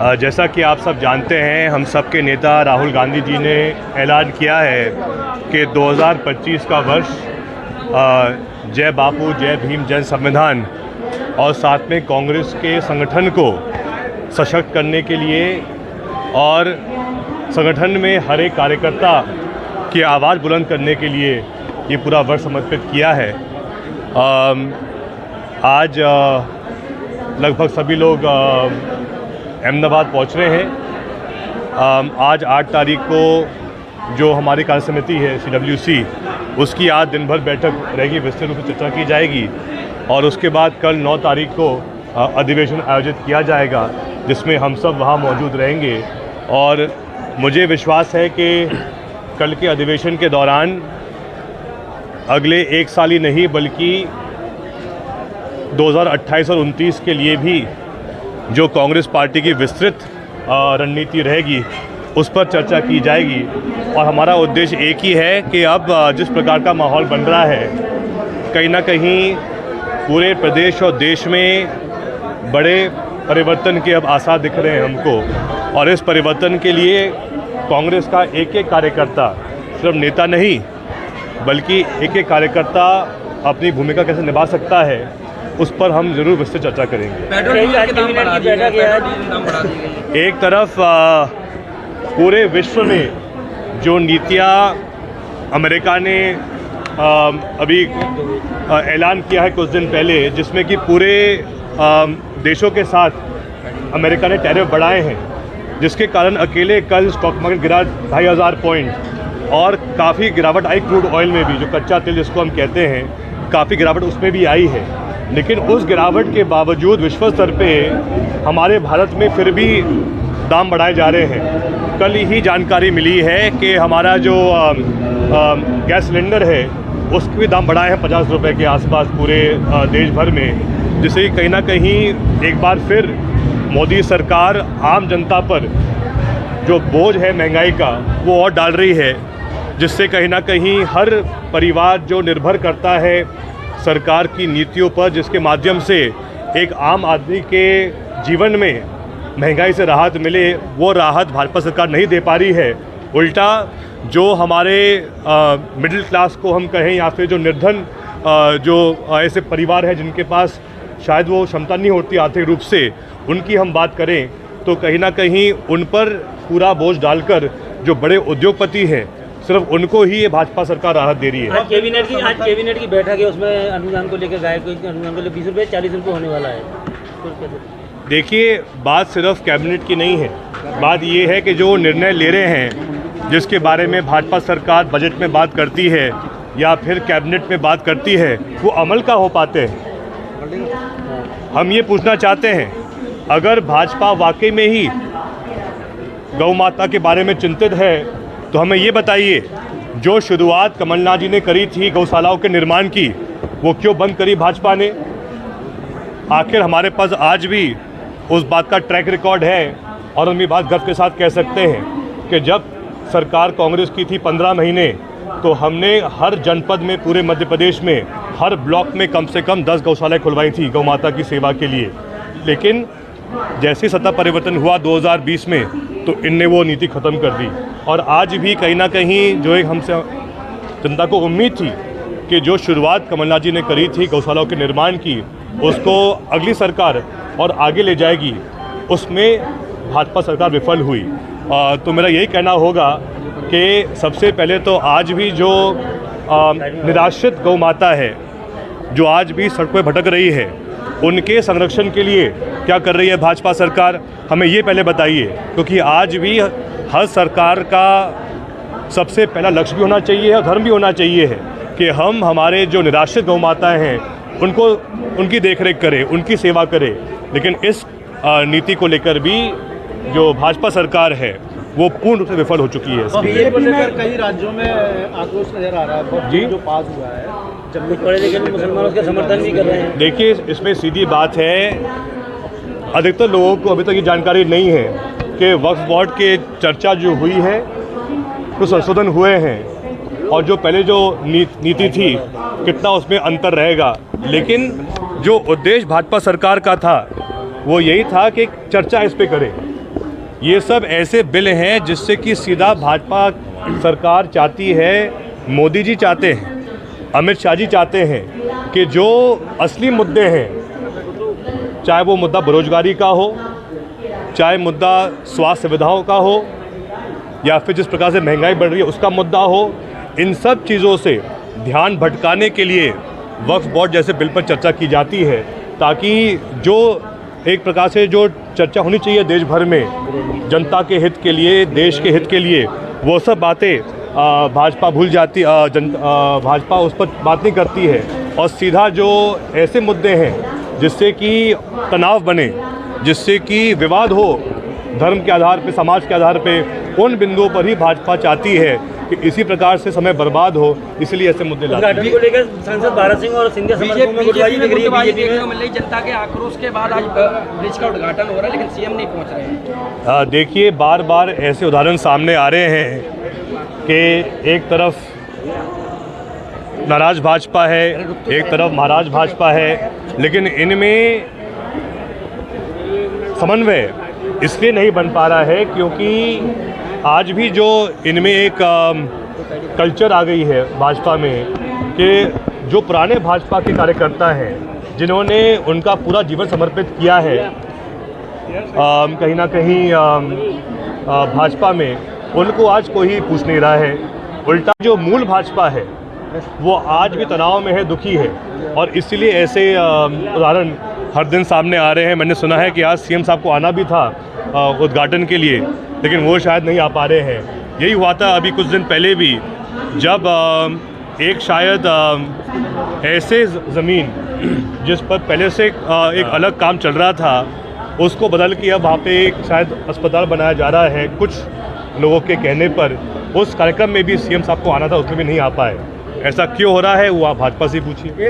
जैसा कि आप सब जानते हैं, हम सब के नेता राहुल गांधी जी ने ऐलान किया है कि 2025 का वर्ष जय बापू जय भीम जन संविधान और साथ में कांग्रेस के संगठन को सशक्त करने के लिए और संगठन में हर एक कार्यकर्ता की आवाज़ बुलंद करने के लिए ये पूरा वर्ष समर्पित किया है। आज लगभग सभी लोग अहमदाबाद पहुंच रहे हैं। आज 8 तारीख को जो हमारी कार्य समिति है CWC, उसकी आज दिन भर बैठक रहेगी, विस्तृत रूप से चर्चा की जाएगी और उसके बाद कल 9 तारीख को अधिवेशन आयोजित किया जाएगा जिसमें हम सब वहां मौजूद रहेंगे। और मुझे विश्वास है कि कल के अधिवेशन के दौरान अगले 1 साल ही नहीं बल्कि 2028 और 29 के लिए भी जो कांग्रेस पार्टी की विस्तृत रणनीति रहेगी उस पर चर्चा की जाएगी। और हमारा उद्देश्य एक ही है कि अब जिस प्रकार का माहौल बन रहा है, कहीं ना कहीं पूरे प्रदेश और देश में बड़े परिवर्तन के अब आसार दिख रहे हैं हमको। और इस परिवर्तन के लिए कांग्रेस का एक एक कार्यकर्ता, सिर्फ नेता नहीं बल्कि एक एक कार्यकर्ता अपनी भूमिका कैसे निभा सकता है, उस पर हम ज़रूर विस्तृत चर्चा करेंगे। एक तरफ पूरे विश्व में जो नीतियाँ अमेरिका ने अभी ऐलान किया है कुछ दिन पहले, जिसमें कि पूरे देशों के साथ अमेरिका ने टैरिफ बढ़ाए हैं, जिसके कारण अकेले कल स्टॉक मार्केट गिरा 2500 पॉइंट और काफ़ी गिरावट आई क्रूड ऑयल में भी, जो कच्चा तेल जिसको हम कहते हैं, काफ़ी गिरावट उसमें भी आई है। लेकिन उस गिरावट के बावजूद विश्व स्तर पे हमारे भारत में फिर भी दाम बढ़ाए जा रहे हैं। कल ही जानकारी मिली है कि हमारा जो गैस सिलेंडर है उसके भी दाम बढ़ाए हैं 50 रुपये के आसपास पूरे देश भर में, जिससे कहीं ना कहीं एक बार फिर मोदी सरकार आम जनता पर जो बोझ है महंगाई का वो और डाल रही है, जिससे कहीं ना कहीं हर परिवार जो निर्भर करता है सरकार की नीतियों पर, जिसके माध्यम से एक आम आदमी के जीवन में महंगाई से राहत मिले, वो राहत भाजपा सरकार नहीं दे पा रही है। उल्टा जो हमारे मिडिल क्लास को हम कहें या फिर जो निर्धन जो ऐसे परिवार हैं जिनके पास शायद वो क्षमता नहीं होती आर्थिक रूप से, उनकी हम बात करें तो कहीं ना कहीं उन पर पूरा बोझ डालकर जो बड़े उद्योगपति हैं सिर्फ उनको ही ये भाजपा सरकार राहत दे रही है। आज कैबिनेट की बैठक है, उसमें अनुदान को लेकर गाय को अनुदान को लेकर 20 रुपये 40 रुपये होने वाला है। देखिए, बात सिर्फ कैबिनेट की नहीं है, बात ये है कि जो निर्णय ले रहे हैं, जिसके बारे में भाजपा सरकार बजट में बात करती है या फिर कैबिनेट में बात करती है, वो अमल का हो पाते हैं। हम ये पूछना चाहते हैं, अगर भाजपा वाकई में ही गौ माता के बारे में चिंतित है तो हमें ये बताइए, जो शुरुआत कमलनाथ जी ने करी थी गौशालाओं के निर्माण की, वो क्यों बंद करी भाजपा ने? आखिर हमारे पास आज भी उस बात का ट्रैक रिकॉर्ड है और हम ये बात गर्व के साथ कह सकते हैं कि जब सरकार कांग्रेस की थी 15 महीने, तो हमने हर जनपद में पूरे मध्य प्रदेश में हर ब्लॉक में कम से कम 10 गौशालाएँ खुलवाई थी गौ माता की सेवा के लिए। लेकिन जैसे सत्ता परिवर्तन हुआ 2020 में, तो इनने वो नीति ख़त्म कर दी। और आज भी कहीं ना कहीं जो एक हमसे जनता को उम्मीद थी कि जो शुरुआत कमलनाथ जी ने करी थी गौशालाओं के निर्माण की, उसको अगली सरकार और आगे ले जाएगी, उसमें भाजपा सरकार विफल हुई। तो मेरा यही कहना होगा कि सबसे पहले तो आज भी जो निराश्रित गौ माता है, जो आज भी सड़कों पर भटक रही है, उनके संरक्षण के लिए क्या कर रही है भाजपा सरकार, हमें ये पहले बताइए। क्योंकि आज भी हर सरकार का सबसे पहला लक्ष्य भी होना चाहिए और धर्म भी होना चाहिए है कि हम हमारे जो निराश्रित गौ माताएँ हैं उनको उनकी देखरेख करें, उनकी सेवा करें। लेकिन इस नीति को लेकर भी जो भाजपा सरकार है वो पूर्ण रूप से विफल हो चुकी है। बीजेपी में कई राज्यों में आक्रोश नजर आ रहा है जी, जो पास हुआ है, जम्मू पढ़े लिखे मुसलमानों का समर्थन भी कर रहे हैं। देखिए, इसमें सीधी बात है, अधिकतर लोगों को अभी तक ये जानकारी नहीं है कि वक्फ बोर्ड के चर्चा जो हुई है, कुछ संशोधन हुए हैं और जो पहले जो नीति थी कितना उसमें अंतर रहेगा। लेकिन जो उद्देश्य भाजपा सरकार का था वो यही था कि चर्चा इस पे करें ये सब ऐसे बिल हैं जिससे कि सीधा भाजपा सरकार चाहती है, मोदी जी चाहते हैं, अमित शाह जी चाहते हैं कि जो असली मुद्दे हैं, चाहे वो मुद्दा बेरोजगारी का हो, चाहे मुद्दा स्वास्थ्य सुविधाओं का हो, या फिर जिस प्रकार से महंगाई बढ़ रही है उसका मुद्दा हो, इन सब चीज़ों से ध्यान भटकाने के लिए वक्फ बोर्ड जैसे बिल पर चर्चा की जाती है, ताकि जो एक प्रकार से जो चर्चा होनी चाहिए देश भर में जनता के हित के लिए, देश के हित के लिए, वो सब बातें भाजपा भूल जाती, भाजपा उस पर बात नहीं करती है और सीधा जो ऐसे मुद्दे हैं जिससे कि तनाव बने, जिससे कि विवाद हो धर्म के आधार पे, समाज के आधार पे, उन बिंदुओं पर ही भाजपा चाहती है कि इसी प्रकार से समय बर्बाद हो, इसलिए ऐसे मुद्दे लाती है। उद्घाटन को लेकर सांसद भारत सिंह और सिंधिया समर्थकों में गुटबाजी दिख रही है बीजेपी में। जनता के आक्रोश के बाद आज ब्रिज का उद्घाटन हो रहा है, लेकिन सीएम नहीं पहुंच रहे हैं। देखिए, बार बार ऐसे उदाहरण सामने आ रहे हैं कि एक तरफ नाराज भाजपा है, एक तरफ महाराज भाजपा है, लेकिन इनमें समन्वय इसलिए नहीं बन पा रहा है क्योंकि आज भी जो इनमें एक कल्चर आ गई है भाजपा में कि जो पुराने भाजपा के कार्यकर्ता हैं, जिन्होंने उनका पूरा जीवन समर्पित किया है कहीं ना कहीं भाजपा में, उनको आज कोई पूछ नहीं रहा है। उल्टा जो मूल भाजपा है वो आज भी तनाव में है, दुखी है, और इसीलिए ऐसे उदाहरण हर दिन सामने आ रहे हैं। मैंने सुना है कि आज सीएम साहब को आना भी था उद्घाटन के लिए, लेकिन वो शायद नहीं आ पा रहे हैं। यही हुआ था अभी कुछ दिन पहले भी, जब एक शायद ऐसे ज़मीन जिस पर पहले से एक अलग काम चल रहा था, उसको बदल के अब वहाँ पे एक शायद अस्पताल बनाया जा रहा है कुछ लोगों के कहने पर। उस कार्यक्रम में भी सीएम साहब को आना था, उसमें भी नहीं आ पाए। ऐसा क्यों हो रहा है वो आप भाजपा से पूछिए।